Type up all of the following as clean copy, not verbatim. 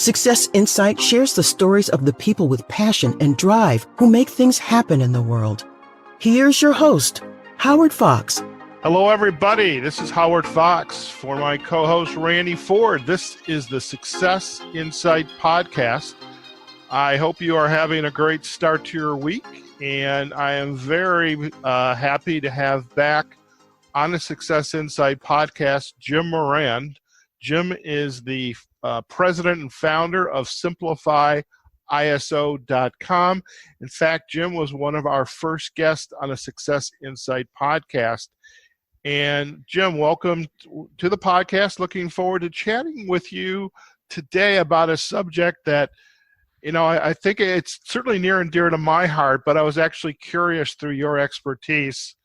Success Insight shares the stories of the people with passion and drive who make things happen in the world. Here's your host, Howard Fox. Hello, everybody. This is Howard Fox for my co-host, Randy Ford. This is the Success Insight podcast. I hope you are having a great start to your week, and I am very happy to have back on the Success Insight podcast, Jim Moran. Jim is the president and founder of SimplifyISO.com. In fact, Jim was one of our first guests on a Success Insight podcast. And Jim, welcome to the podcast. Looking forward to chatting with you today about a subject that, I think it's certainly near and dear to my heart, but I was actually curious through your expertise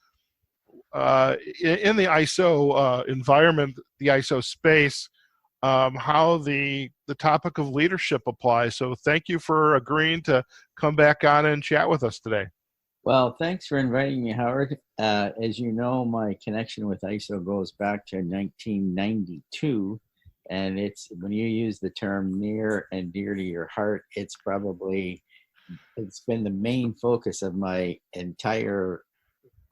in the ISO environment, the ISO space, how the topic of leadership applies. So thank you for agreeing to come back on and chat with us today. Well, thanks for inviting me, Howard. As you know, my connection with ISO goes back to 1992. And it's when you use the term near and dear to your heart, it's been the main focus of my entire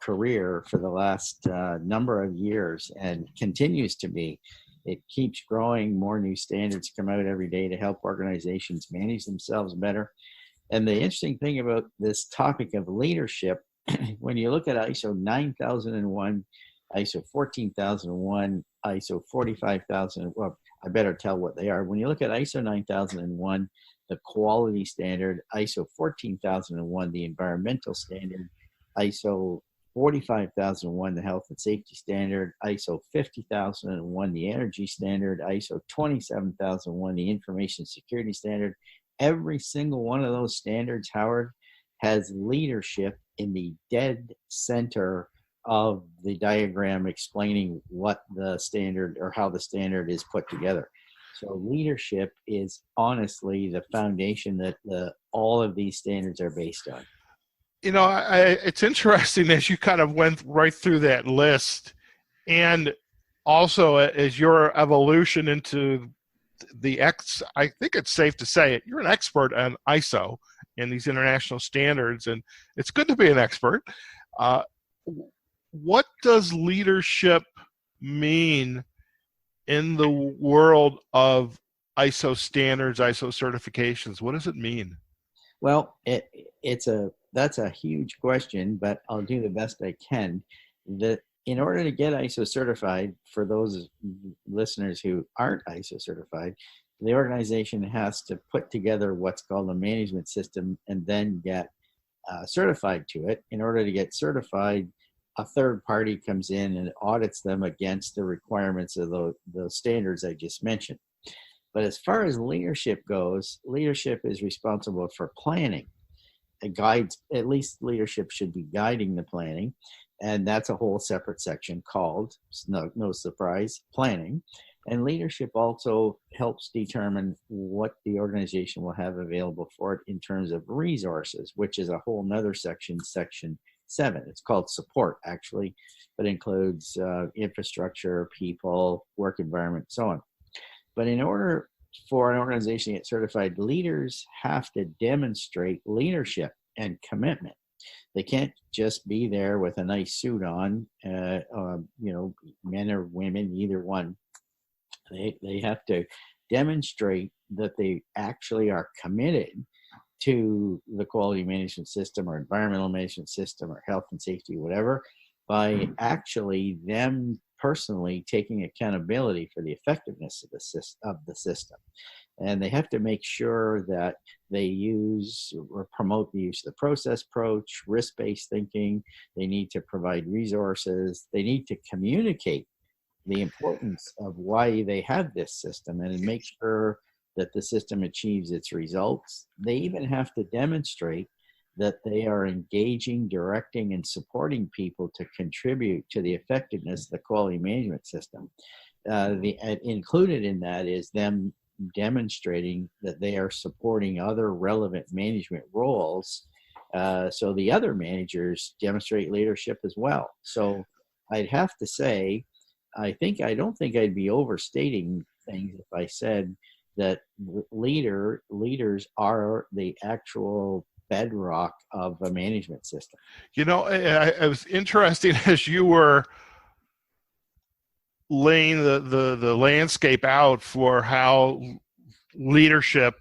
career for the last number of years and continues to be. It keeps growing. More new standards come out every day to help organizations manage themselves better. And the interesting thing about this topic of leadership, when you look at ISO 9001, ISO 14001, ISO 45000, well, I better tell what they are. When you look at ISO 9001, the quality standard, ISO 14001, the environmental standard, ISO 45001, the health and safety standard, ISO 50001, the energy standard, ISO 27001, the information security standard. Every single one of those standards, Howard, has leadership in the dead center of the diagram explaining what the standard or how the standard is put together. So leadership is honestly the foundation that all of these standards are based on. It's interesting as you kind of went right through that list, and also as your evolution into I think it's safe to say it, you're an expert on ISO and these international standards, and it's good to be an expert. What does leadership mean in the world of ISO standards, ISO certifications? What does it mean? Well, that's a huge question, but I'll do the best I can. In order to get ISO certified, for those listeners who aren't ISO certified, the organization has to put together what's called a management system and then get certified to it. In order to get certified, a third party comes in and audits them against the requirements of those standards I just mentioned. But as far as leadership goes, leadership is responsible for planning. It guides, at least leadership should be guiding the planning. And that's a whole separate section called, no surprise, planning. And leadership also helps determine what the organization will have available for it in terms of resources, which is a whole nother section, section 7. It's called support, actually, but includes infrastructure, people, work environment, so on. But in order for an organization to get certified, leaders have to demonstrate leadership and commitment. They can't just be there with a nice suit on, men or women, either one. They have to demonstrate that they actually are committed to the quality management system or environmental management system or health and safety, whatever, by actually them personally taking accountability for the effectiveness of the system. And they have to make sure that they use or promote the use of the process approach, risk-based thinking. They need to provide resources. They need to communicate the importance of why they have this system and make sure that the system achieves its results. They even have to demonstrate that they are engaging, directing, and supporting people to contribute to the effectiveness of the quality management system. Included in that is them demonstrating that they are supporting other relevant management roles, so the other managers demonstrate leadership as well. So I'd have to say, I don't think I'd be overstating things if I said that leaders are the actual bedrock of a management system. It was interesting as you were laying the landscape out for how leadership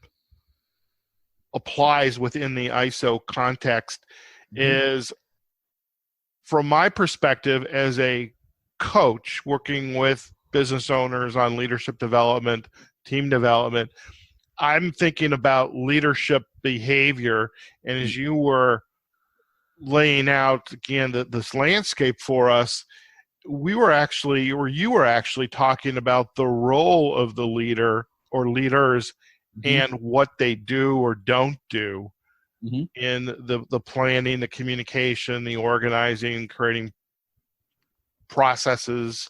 applies within the ISO context. Is from my perspective as a coach working with business owners on leadership development, team development, I'm thinking about leadership behavior. And as you were laying out again this landscape for us, you were actually talking about the role of the leader or leaders and what they do or don't do in the planning, the communication, the organizing, creating processes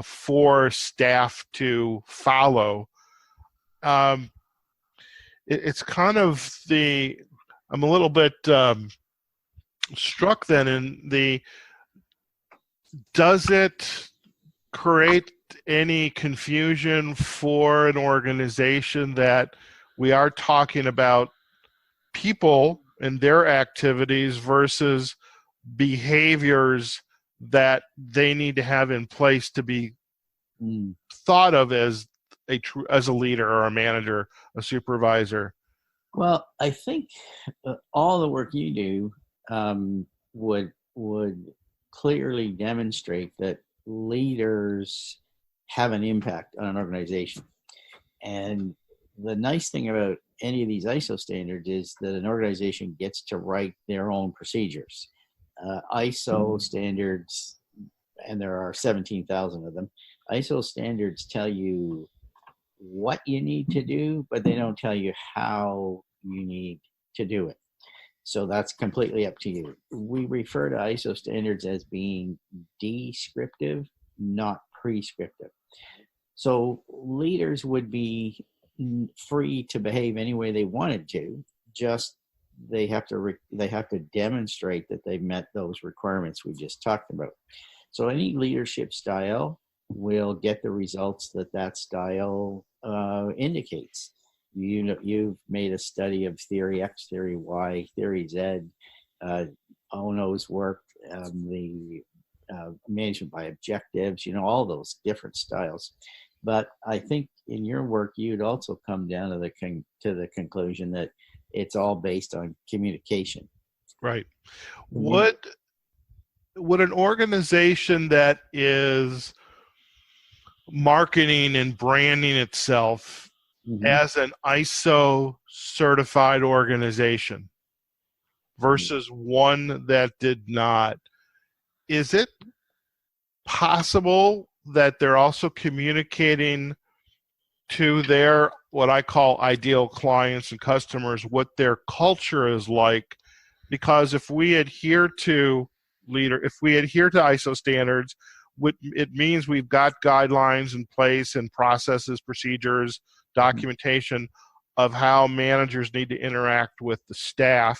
for staff to follow. It's kind of I'm a little bit struck then in does it create any confusion for an organization that we are talking about people and their activities versus behaviors that they need to have in place to be thought of as a leader or a manager, a supervisor? Well, I think all the work you do would clearly demonstrate that leaders have an impact on an organization. And the nice thing about any of these ISO standards is that an organization gets to write their own procedures. ISO standards, and there are 17,000 of them, ISO standards tell you what you need to do, but they don't tell you how you need to do it. So that's completely up to you. We refer to ISO standards as being descriptive, not prescriptive. So leaders would be free to behave any way they wanted to, just they have to demonstrate that they've met those requirements we just talked about. So any leadership style will get the results that style indicates. You've made a study of theory X, theory Y, theory Z, Ono's work, the management by objectives, all those different styles. But I think in your work, you'd also come down to the conclusion that it's all based on communication. Right. Would an organization that is marketing and branding itself as an ISO certified organization versus one that did not, is it possible that they're also communicating to their, what I call ideal clients and customers, what their culture is like? Because if we adhere to ISO standards, it means we've got guidelines in place and processes, procedures, documentation of how managers need to interact with the staff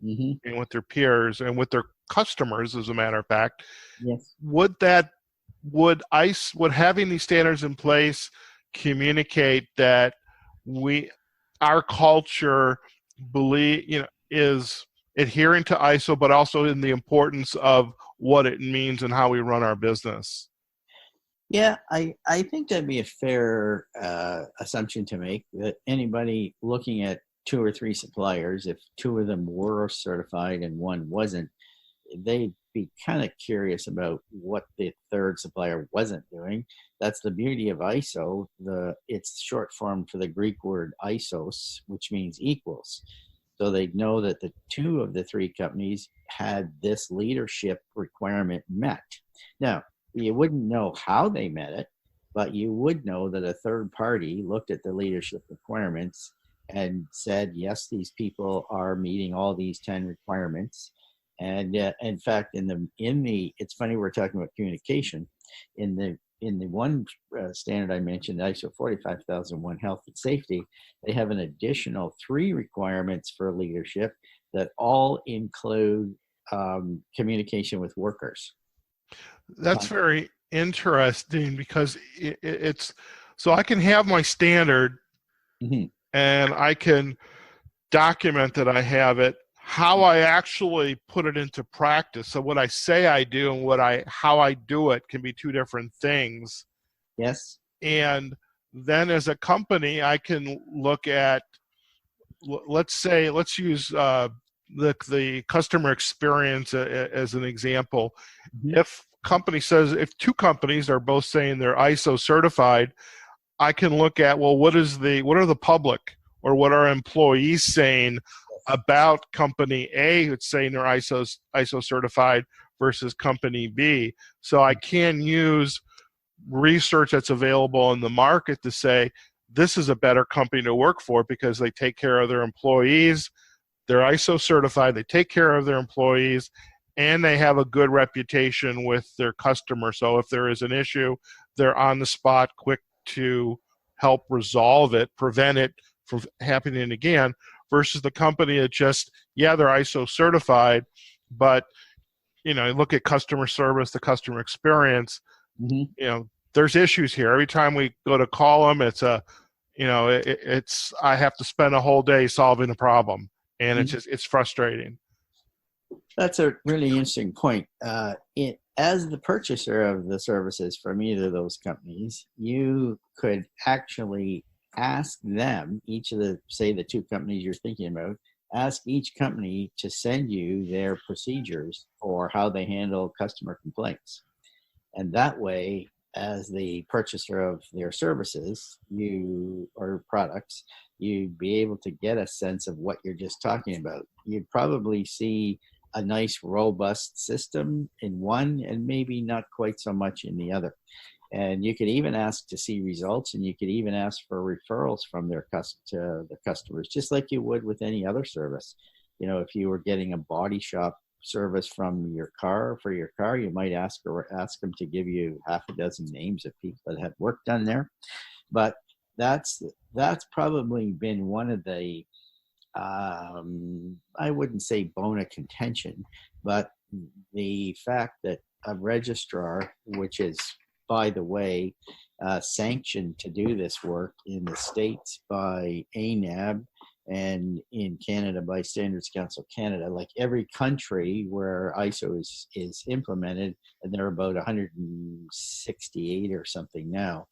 and with their peers and with their customers, as a matter of fact. Yes. Would having these standards in place communicate that our culture is adhering to ISO, but also in the importance of what it means and how we run our business? Yeah, I think that'd be a fair assumption to make, that anybody looking at 2 or 3 suppliers, if 2 of them were certified and 1 wasn't, they'd be kind of curious about what the 3rd supplier wasn't doing. That's the beauty of ISO. It's short form for the Greek word isos, which means equals. So they'd know that the 2 of the 3 companies had this leadership requirement met. Now, you wouldn't know how they met it, but you would know that a 3rd party looked at the leadership requirements and said, yes, these people are meeting all these 10 requirements. And in fact, it's funny we're talking about communication. In the one standard I mentioned, ISO 45001 health and safety, they have an additional 3 requirements for leadership that all include communication with workers. That's very interesting, because it's so I can have my standard Hmm. and I can document that I have it. How I actually put it into practice, so what I say I do and how I do it can be two different things. Yes. And then as a company, I can look at, let's use the customer experience as an example. Hmm. If two companies are both saying they're ISO certified, I can look at, well, what are the public or what are employees saying about company A that's saying they're ISO certified versus company B. So I can use research that's available in the market to say this is a better company to work for because they take care of their employees, they're ISO certified, they take care of their employees, and they have a good reputation with their customers. So if there is an issue, they're on the spot, quick to help resolve it, prevent it from happening again, versus the company that just, yeah, they're ISO certified, but look at customer service, the customer experience, Hmm. there's issues here. Every time we go to call them, it's I have to spend a whole day solving a problem, and it's frustrating. That's a really interesting point. As the purchaser of the services from either of those companies, you could actually ask them, each of the two companies you're thinking about, ask each company to send you their procedures for how they handle customer complaints. And that way, as the purchaser of their services or products, you'd be able to get a sense of what you're just talking about. You'd probably see a nice robust system in one and maybe not quite so much in the other. And you could even ask to see results, and you could even ask for referrals from to the customers, just like you would with any other service. If you were getting a body shop service from your car, you might ask them to give you half a dozen names of people that had work done there. But that's probably been one of the I wouldn't say bone of contention, but the fact that a registrar, which is, by the way, sanctioned to do this work in the States by ANAB and in Canada by Standards Council Canada, like every country where ISO is implemented, and there are about 168 or something now.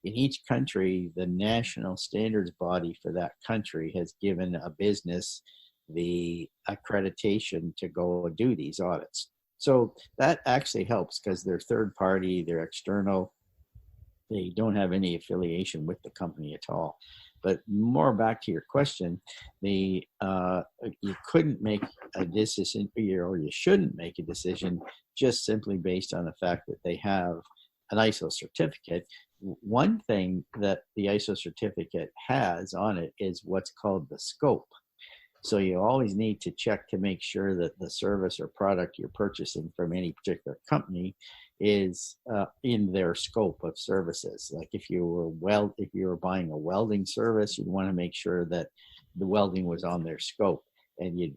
In each country, the national standards body for that country has given a business the accreditation to go do these audits. So that actually helps because they're third party, they're external, they don't have any affiliation with the company at all. But more back to your question, you couldn't make a decision, or you shouldn't make a decision just simply based on the fact that they have an ISO certificate. One thing that the ISO certificate has on it is what's called the scope. So you always need to check to make sure that the service or product you're purchasing from any particular company is in their scope of services. Like if you were buying a welding service, you'd want to make sure that the welding was on their scope. And you'd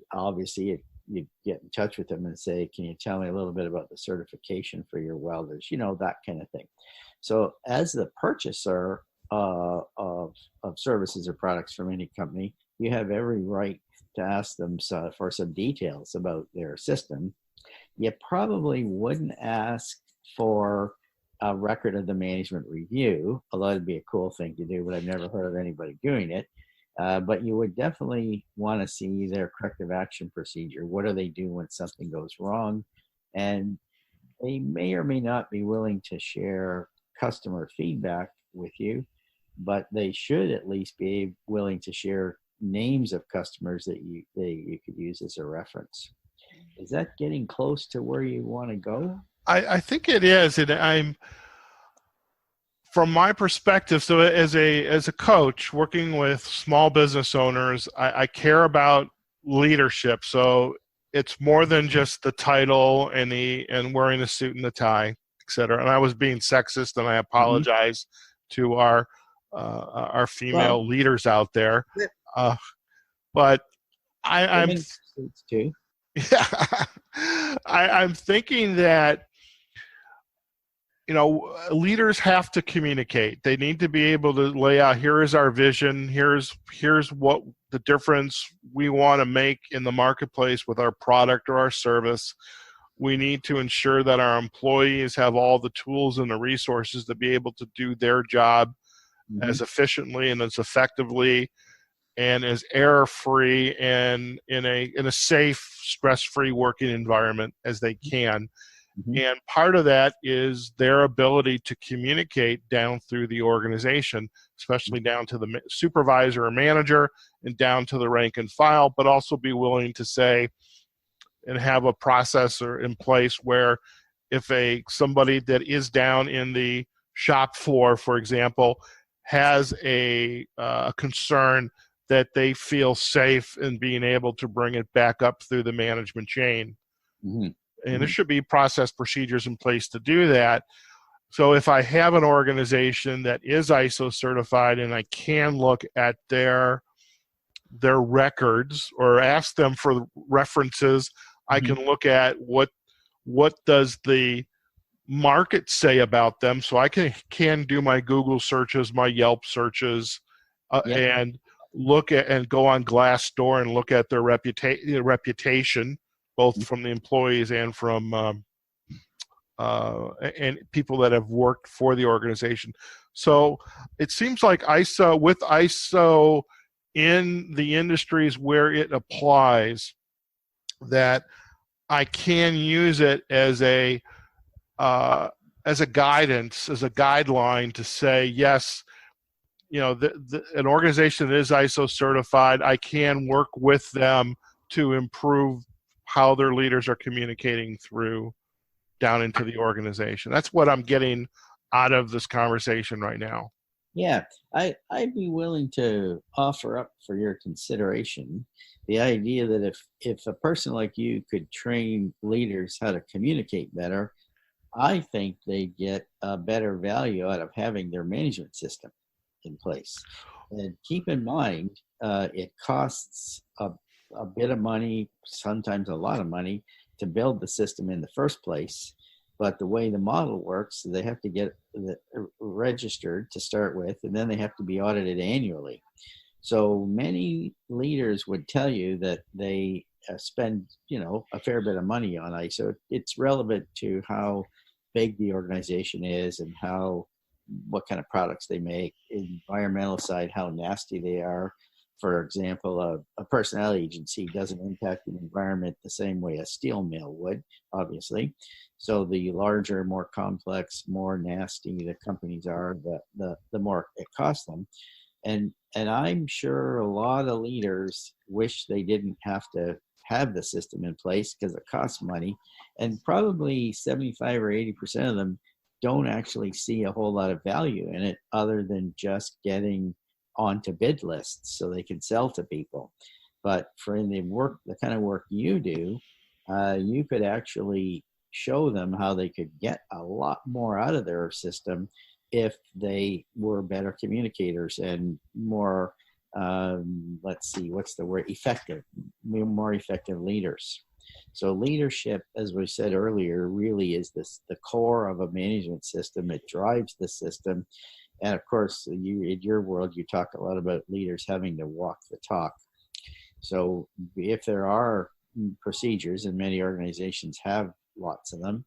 get in touch with them and say, can you tell me a little bit about the certification for your welders? That kind of thing. So as the purchaser of services or products from any company, you have every right to ask them for some details about their system. You probably wouldn't ask for a record of the management review, although it'd be a cool thing to do, but I've never heard of anybody doing it. But you would definitely want to see their corrective action procedure. What do they do when something goes wrong? And they may or may not be willing to share customer feedback with you, but they should at least be willing to share names of customers that you could use as a reference. Is that getting close to where you want to go? I think it is, and from my perspective, so as a coach working with small business owners, I care about leadership. So it's more than just the title and wearing a suit and a tie, et cetera. And I was being sexist, and I apologize to our female leaders out there. But I'm too. Yeah, I'm thinking that leaders have to communicate. They need to be able to lay out, here is our vision, here's what the difference we want to make in the marketplace with our product or our service. We need to ensure that our employees have all the tools and the resources to be able to do their job as efficiently and as effectively and as error-free and in a safe, stress-free working environment as they can. And part of that is their ability to communicate down through the organization, especially down to the supervisor or manager and down to the rank and file, but also be willing to say and have a process in place where if somebody that is down in the shop floor, for example, has a concern, that they feel safe in being able to bring it back up through the management chain. And there should be process procedures in place to do that. So if I have an organization that is ISO certified and I can look at their records or ask them for references, I can look at what does the market say about them, so I can do my Google searches, my Yelp searches, and look at and go on Glassdoor and look at their reputation, both from the employees and from and people that have worked for the organization. So it seems like ISO in the industries where it applies, that I can use it as a guidance, as a guideline to say, yes, an organization that is ISO certified, I can work with them to improve how their leaders are communicating through down into the organization. That's what I'm getting out of this conversation right now. Yeah, I'd be willing to offer up for your consideration the idea that if a person like you could train leaders how to communicate better, I think they get a better value out of having their management system in place. And keep in mind, it costs a bit of money, sometimes a lot of money, to build the system in the first place. But the way the model works, they have to get registered to start with, and then they have to be audited annually. So many leaders would tell you that they spend, a fair bit of money on ISO. It's relevant to how big the organization is and what kind of products they make, environmental side, how nasty they are. For example, a personnel agency doesn't impact the environment the same way a steel mill would, obviously. So the larger, more complex, more nasty the companies are, the more it costs them. And I'm sure a lot of leaders wish they didn't have to have the system in place because it costs money. And probably 75 or 80% of them don't actually see a whole lot of value in it other than just getting onto bid lists so they can sell to people. But for the kind of work you do, you could actually show them how they could get a lot more out of their system if they were better communicators and more, effective, more effective leaders. So leadership, as we said earlier, really is the core of a management system. It drives the system. And of course, in your world, you talk a lot about leaders having to walk the talk. So if there are procedures, and many organizations have lots of them,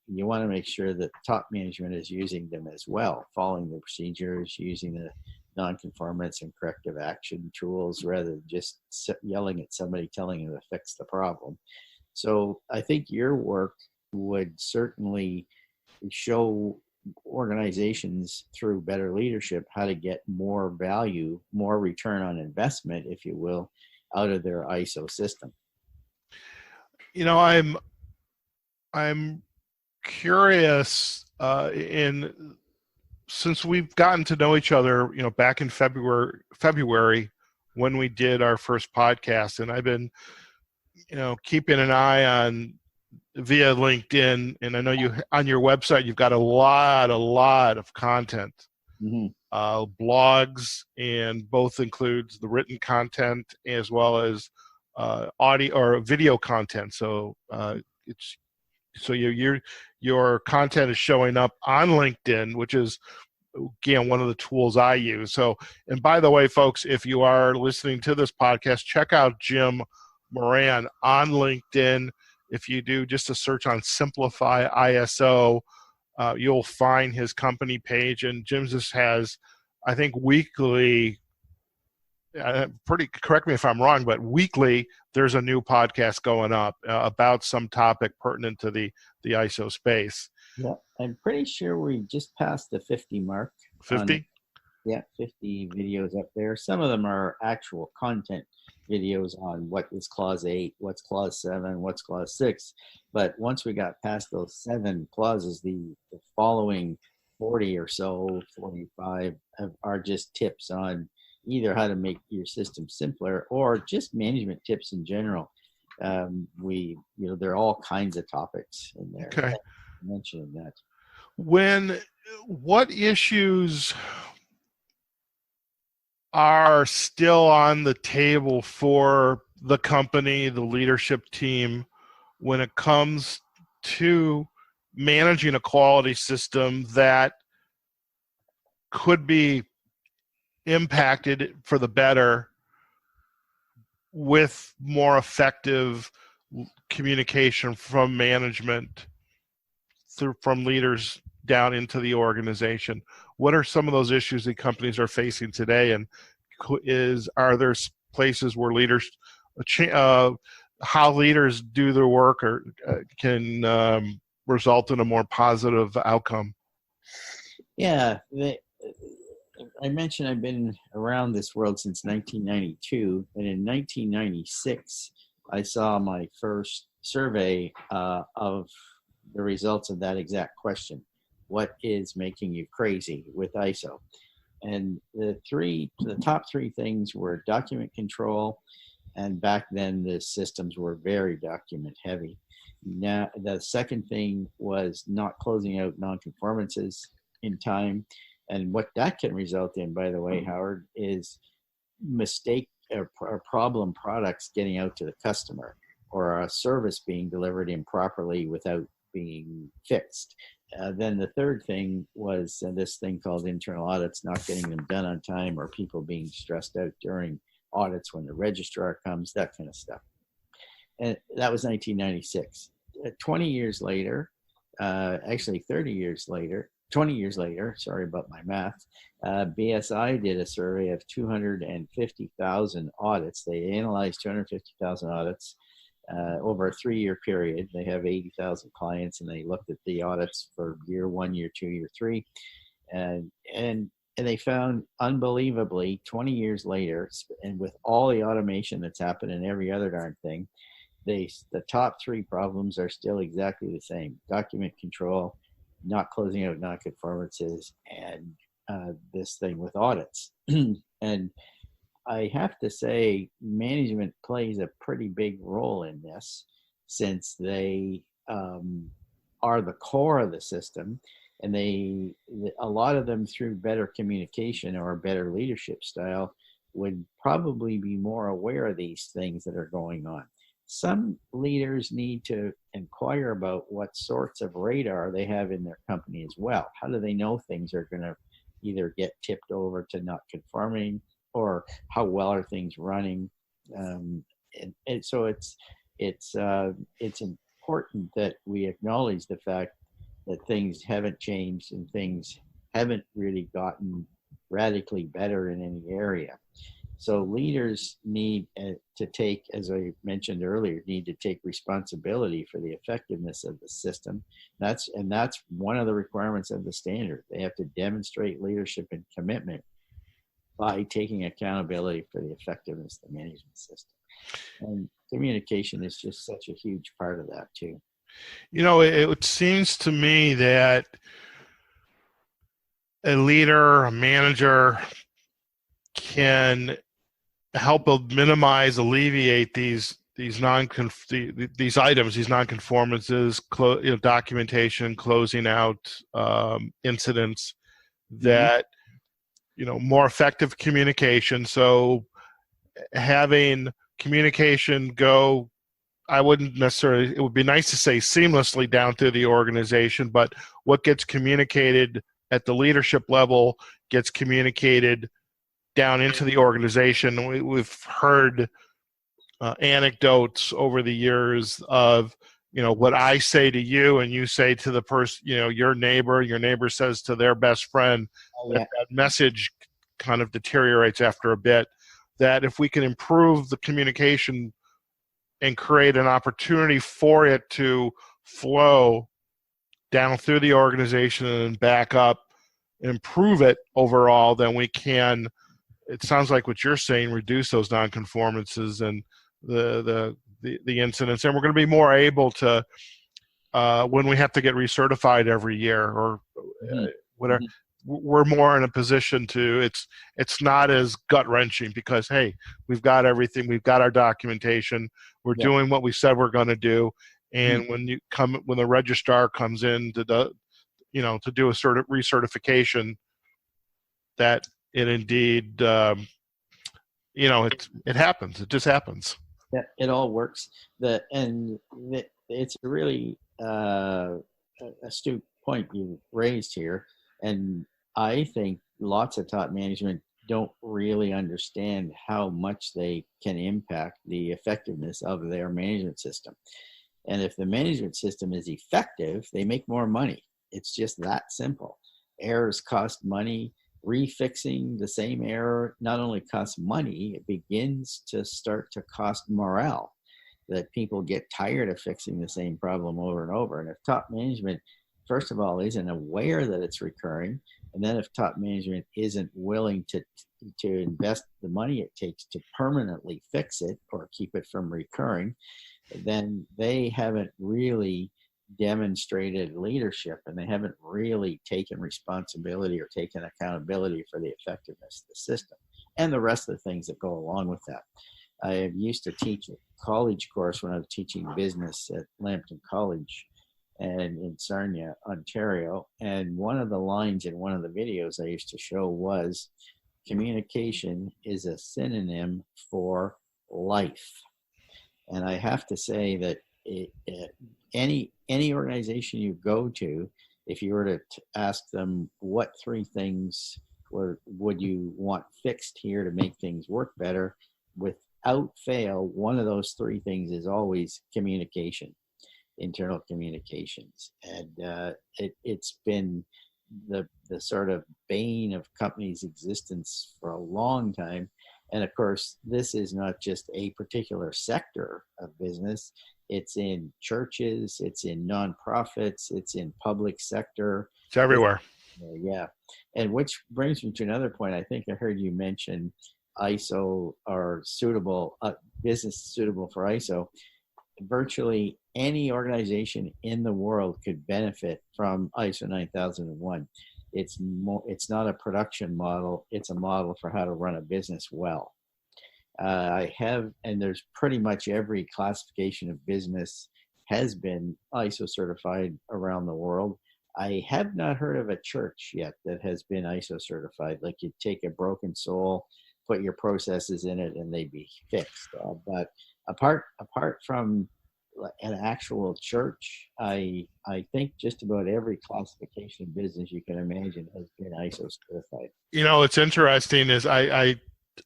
you want to make sure that top management is using them as well, following the procedures, using the non-conformance and corrective action tools rather than just yelling at somebody telling them to fix the problem. So I think your work would certainly show organizations through better leadership how to get more value, more return on investment, if you will, out of their ISO system. I'm curious since we've gotten to know each other, back in February when we did our first podcast, and I've been, keeping an eye on via LinkedIn, and I know you on your website you've got a lot of content, blogs, and both includes the written content as well as audio or video content. So it's so your content is showing up on LinkedIn, which is, again, one of the tools I use. So, and by the way, folks, if you are listening to this podcast, check out Jim Moran on LinkedIn. If you do just a search on Simplify ISO, you'll find his company page. And Jim just has, I think, weekly, correct me if I'm wrong, but weekly there's a new podcast going up about some topic pertinent to the ISO space. Yeah, I'm pretty sure we just passed the 50 mark. 50? Yeah, 50 videos up there. Some of them are actual content videos on what is clause 8, what's clause 7, what's clause 6. But once we got past those 7 clauses, the following 40 or so, 45 are just tips on either how to make your system simpler or just management tips in general. There are all kinds of topics in there. Okay. Mentioning that. What issues are still on the table for the company, the leadership team, when it comes to managing a quality system that could be impacted for the better with more effective communication from management, from leaders down into the organization? What are some of those issues that companies are facing today, and are there places where leaders, how leaders do their work, or can result in a more positive outcome? Yeah, I mentioned I've been around this world since 1992, and in 1996 I saw my first survey of the results of that exact question. What is making you crazy with ISO? And the top 3 things were document control, and back then the systems were very document heavy. Now the second thing was not closing out non-conformances in time, and what that can result in, by the way, Howard, is mistake or problem products getting out to the customer, or a service being delivered improperly without being fixed. Then the third thing was this thing called internal audits, not getting them done on time, or people being stressed out during audits when the registrar comes, that kind of stuff. And that was 1996. 20 years later, actually 30 years later, 20 years later, sorry about my math, BSI did a survey of 250,000 audits. They analyzed 250,000 audits over a 3-year period. They have 80,000 clients, and they looked at the audits for year 1, year 2, year 3, and they found, unbelievably, 20 years later, and with all the automation that's happened and every other darn thing, the top 3 problems are still exactly the same: document control, not closing out non-conformances, and this thing with audits. And I have to say, management plays a pretty big role in this, since they are the core of the system, and a lot of them, through better communication or better leadership style, would probably be more aware of these things that are going on. Some leaders need to inquire about what sorts of radar they have in their company as well. How do they know things are going to either get tipped over to not conforming, or how well are things running? And so it's important that we acknowledge the fact that things haven't changed and things haven't really gotten radically better in any area. So leaders need to take, as I mentioned earlier, need to take responsibility for the effectiveness of the system. That's one of the requirements of the standard. They have to demonstrate leadership and commitment by taking accountability for the effectiveness of the management system. And communication is just such a huge part of that too. You know, it seems to me that a leader, a manager, can help minimize, alleviate these items, these non-conformances, documentation, closing out incidents, that more effective communication. So having communication go I wouldn't necessarily, it would be nice to say seamlessly down through the organization, but what gets communicated at the leadership level gets communicated down into the organization. We've heard anecdotes over the years of, what I say to you and you say to the person, your neighbor says to their best friend. Oh, yeah. That message kind of deteriorates after a bit. That if we can improve the communication and create an opportunity for it to flow down through the organization and back up, improve it overall, then we can, it sounds like what you're saying, reduce those nonconformances and the incidents. And we're going to be more able to, when we have to get recertified every year or whatever, we're more in a position to, it's not as gut-wrenching because, hey, we've got everything, we've got our documentation, we're doing what we said we're going to do. And when the registrar comes in to do a sort of recertification, that it indeed, it happens. It just happens. Yeah, it all works. It's a really astute point you raised here, and I think lots of top management don't really understand how much they can impact the effectiveness of their management system. And if the management system is effective, they make more money. It's just that simple. Errors cost money. Refixing the same error not only costs money, it begins to start to cost morale, that people get tired of fixing the same problem over and over. And if top management, first of all, isn't aware that it's recurring, and then if top management isn't willing to invest the money it takes to permanently fix it or keep it from recurring, then they haven't really demonstrated leadership, and they haven't really taken responsibility or taken accountability for the effectiveness of the system and the rest of the things that go along with that. I used to teach a college course when I was teaching business at Lambton College and in Sarnia, Ontario, and one of the lines in one of the videos I used to show was, communication is a synonym for life. And I have to say that any organization you go to, if you were to ask them what three things would you want fixed here to make things work better, without fail, one of those three things is always communication, internal communications. And it's been the sort of bane of companies' existence for a long time. And of course, this is not just a particular sector of business. It's in churches, it's in nonprofits, it's in public sector. It's everywhere. Yeah. And which brings me to another point. I think I heard you mention ISO or suitable, business suitable for ISO. Virtually any organization in the world could benefit from ISO 9001. It's not a production model. It's a model for how to run a business well. And there's pretty much every classification of business has been ISO certified around the world. I have not heard of a church yet that has been ISO certified. Like, you take a broken soul, put your processes in it, and they'd be fixed. But apart from an actual church, I think just about every classification of business you can imagine has been ISO certified. It's interesting is I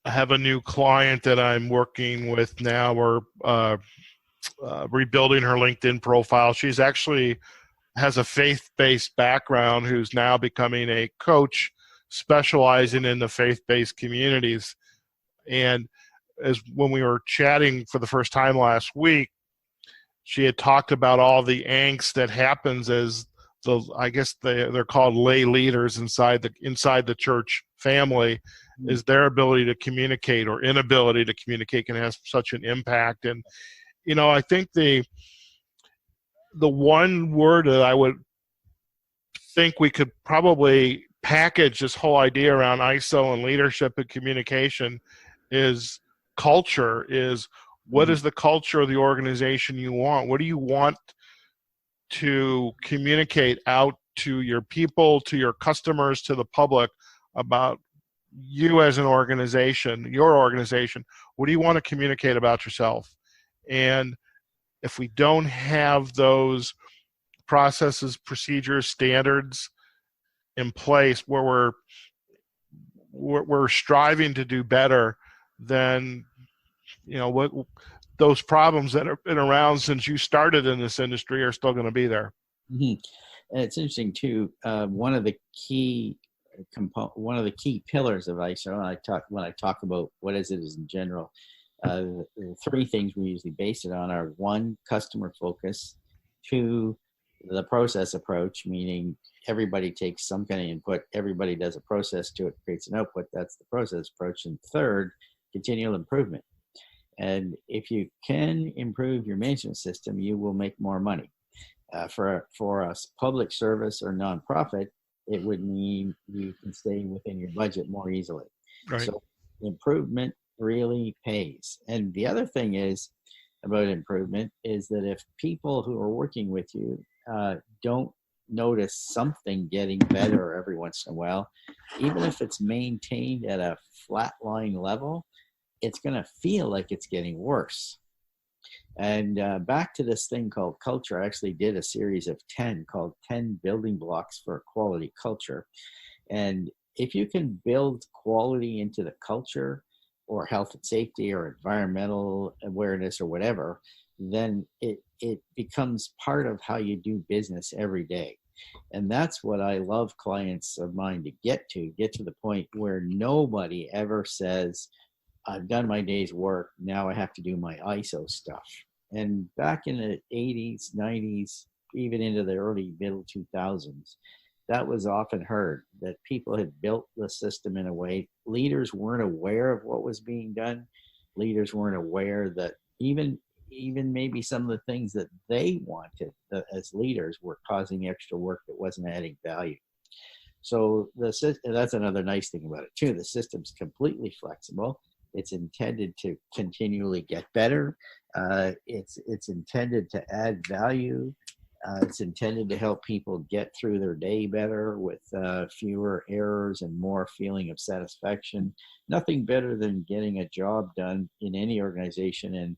have a new client that I'm working with now. We're rebuilding her LinkedIn profile. She's actually has a faith-based background, who's now becoming a coach specializing in the faith-based communities. And as when we were chatting for the first time last week, she had talked about all the angst that happens as they're called lay leaders inside the church family, is their ability to communicate or inability to communicate can have such an impact. And I think the one word that I would think we could probably package this whole idea around ISO and leadership and communication is culture. Is what is the culture of the organization you want? What do you want to communicate out to your people, to your customers, to the public about you as an organization, your organization? What do you want to communicate about yourself? And if we don't have those processes, procedures, standards in place where we're striving to do better, then what those problems that have been around since you started in this industry are still going to be there. Mm-hmm. And it's interesting too. One of the key pillars of ISO, and when I talk about what is it is in general, the three things we usually base it on are: one, customer focus; two, the process approach, meaning everybody takes some kind of input, everybody does a process to it, creates an output. That's the process approach. And third, continual improvement. And if you can improve your management system, you will make more money. For a public service or nonprofit, it would mean you can stay within your budget more easily. Right. So improvement really pays. And the other thing is about improvement is that if people who are working with you don't notice something getting better every once in a while, even if it's maintained at a flatline level, it's going to feel like it's getting worse. And back to this thing called culture, I actually did a series of 10 called 10 Building Blocks for a Quality Culture. And if you can build quality into the culture, or health and safety, or environmental awareness, or whatever, then it becomes part of how you do business every day. And that's what I love clients of mine to get to the point where nobody ever says, I've done my day's work, now I have to do my ISO stuff. And back in the 80s, 90s, even into the early middle 2000s, that was often heard, that people had built the system in a way, leaders weren't aware of what was being done. Leaders weren't aware that even maybe some of the things that they wanted as leaders were causing extra work that wasn't adding value. So that's another nice thing about it too. The system's completely flexible. It's intended to continually get better. It's intended to add value. It's intended to help people get through their day better with fewer errors and more feeling of satisfaction. Nothing better than getting a job done in any organization and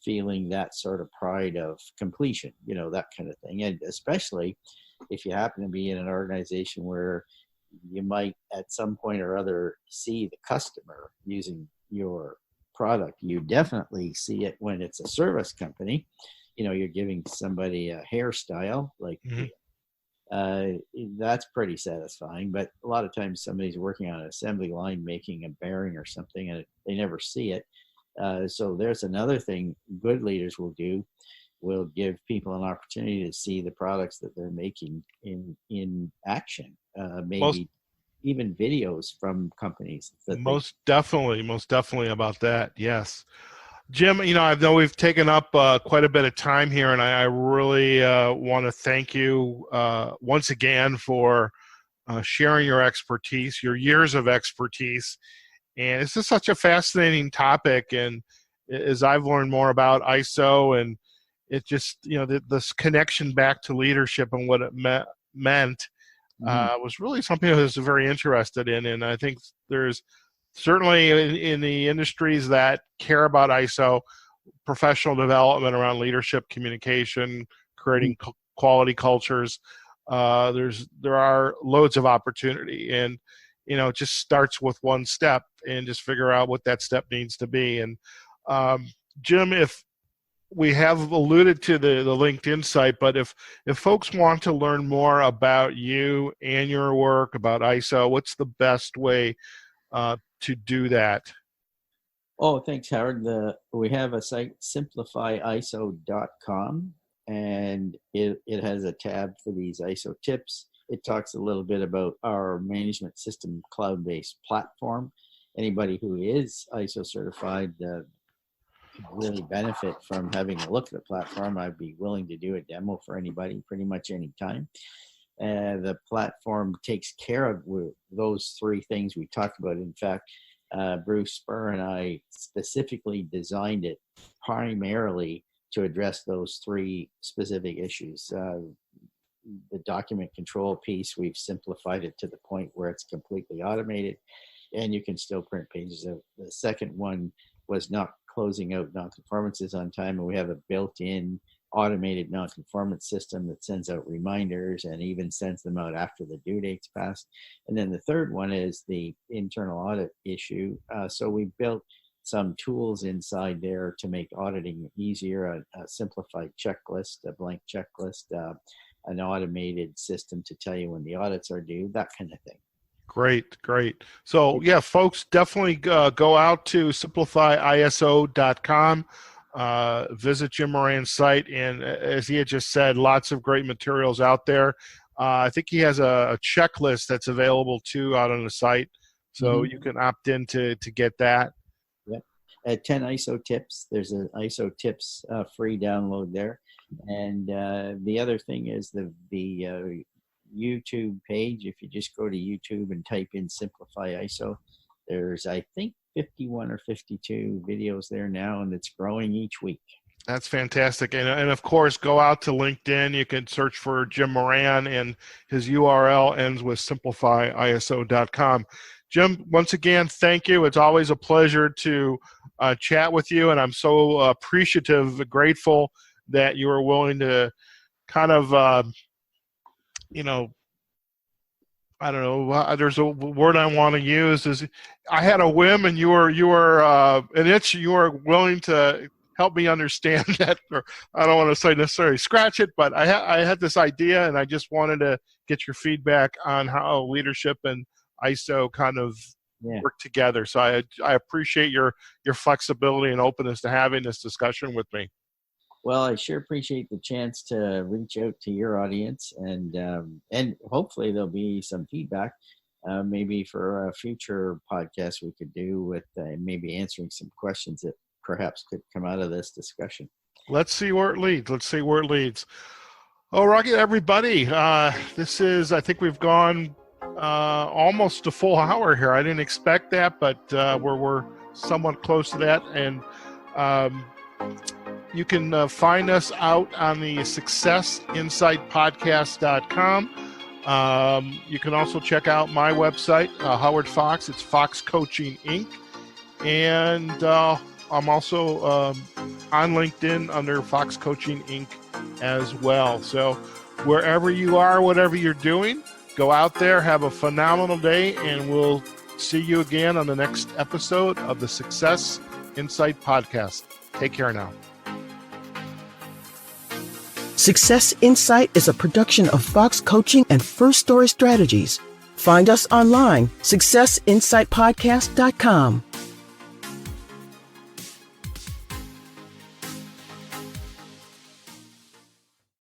feeling that sort of pride of completion, that kind of thing. And especially if you happen to be in an organization where you might at some point or other see the customer using your product. You definitely see it when it's a service company. You're giving somebody a hairstyle, like that's pretty satisfying. But a lot of times somebody's working on an assembly line making a bearing or something, and they never see it. So there's another thing good leaders will do. Will give people an opportunity to see the products that they're making in action. Maybe even videos from companies. Most definitely about that. Yes. Jim, I know we've taken up quite a bit of time here, and I really want to thank you once again for sharing your expertise, your years of expertise. And it's just such a fascinating topic. And as I've learned more about ISO, and it just, this connection back to leadership and what it meant was really something I was very interested in. And I think there's certainly in the industries that care about ISO, professional development around leadership, communication, creating quality cultures, there are loads of opportunity. And it just starts with one step, and just figure out what that step needs to be. And Jim, if we have alluded to the LinkedIn site, but if folks want to learn more about you and your work, about ISO, what's the best way to do that? Oh, thanks, Howard. We have a site, SimplifyISO.com, and it has a tab for these ISO tips. It talks a little bit about our management system cloud-based platform. Anybody who is ISO certified can really benefit from having a look at the platform. I'd be willing to do a demo for anybody pretty much any time. The platform takes care of those three things we talked about. In fact, Bruce Spur and I specifically designed it primarily to address those three specific issues. The document control piece, we've simplified it to the point where it's completely automated and you can still print pages out. The second one was not closing out nonconformances on time, and we have a built-in automated nonconformance system that sends out reminders and even sends them out after the due date's passed. And then the third one is the internal audit issue. So we built some tools inside there to make auditing easier, a simplified checklist, a blank checklist, an automated system to tell you when the audits are due, that kind of thing. Great. So yeah, folks, definitely go out to SimplifyISO.com, visit Jim Moran's site, and as he had just said, lots of great materials out there. I think he has a checklist that's available too out on the site, so you can opt in to get that. At 10 ISO tips, there's an ISO tips free download there. And the other thing is the YouTube page. If you just go to YouTube and type in Simplify ISO, there's, I think, 51 or 52 videos there now, and it's growing each week. That's fantastic. And of course, go out to LinkedIn. You can search for Jim Moran, and his URL ends with SimplifyISO.com. Jim, once again, thank you. It's always a pleasure to chat with you, and I'm so appreciative, grateful that you were willing to kind of, I don't know, there's a word I want to use, is I had a whim and you were an itch, you were willing to help me understand that, or I don't want to say necessarily scratch it, but I had this idea and I just wanted to get your feedback on how leadership and ISO kind of work together. So I appreciate your flexibility and openness to having this discussion with me. Well, I sure appreciate the chance to reach out to your audience, and hopefully there'll be some feedback, maybe for a future podcast we could do with maybe answering some questions that perhaps could come out of this discussion. Let's see where it leads. All right, everybody. This is, I think we've gone almost a full hour here. I didn't expect that, but we're somewhat close to that. And you can find us out on the successinsightpodcast.com. You can also check out my website, Howard Fox. It's Fox Coaching Inc. And I'm also on LinkedIn under Fox Coaching Inc. as well. So wherever you are, whatever you're doing, go out there, have a phenomenal day, and we'll see you again on the next episode of the Success Insight Podcast. Take care now. Success Insight is a production of Fox Coaching and First Story Strategies. Find us online, successinsightpodcast.com.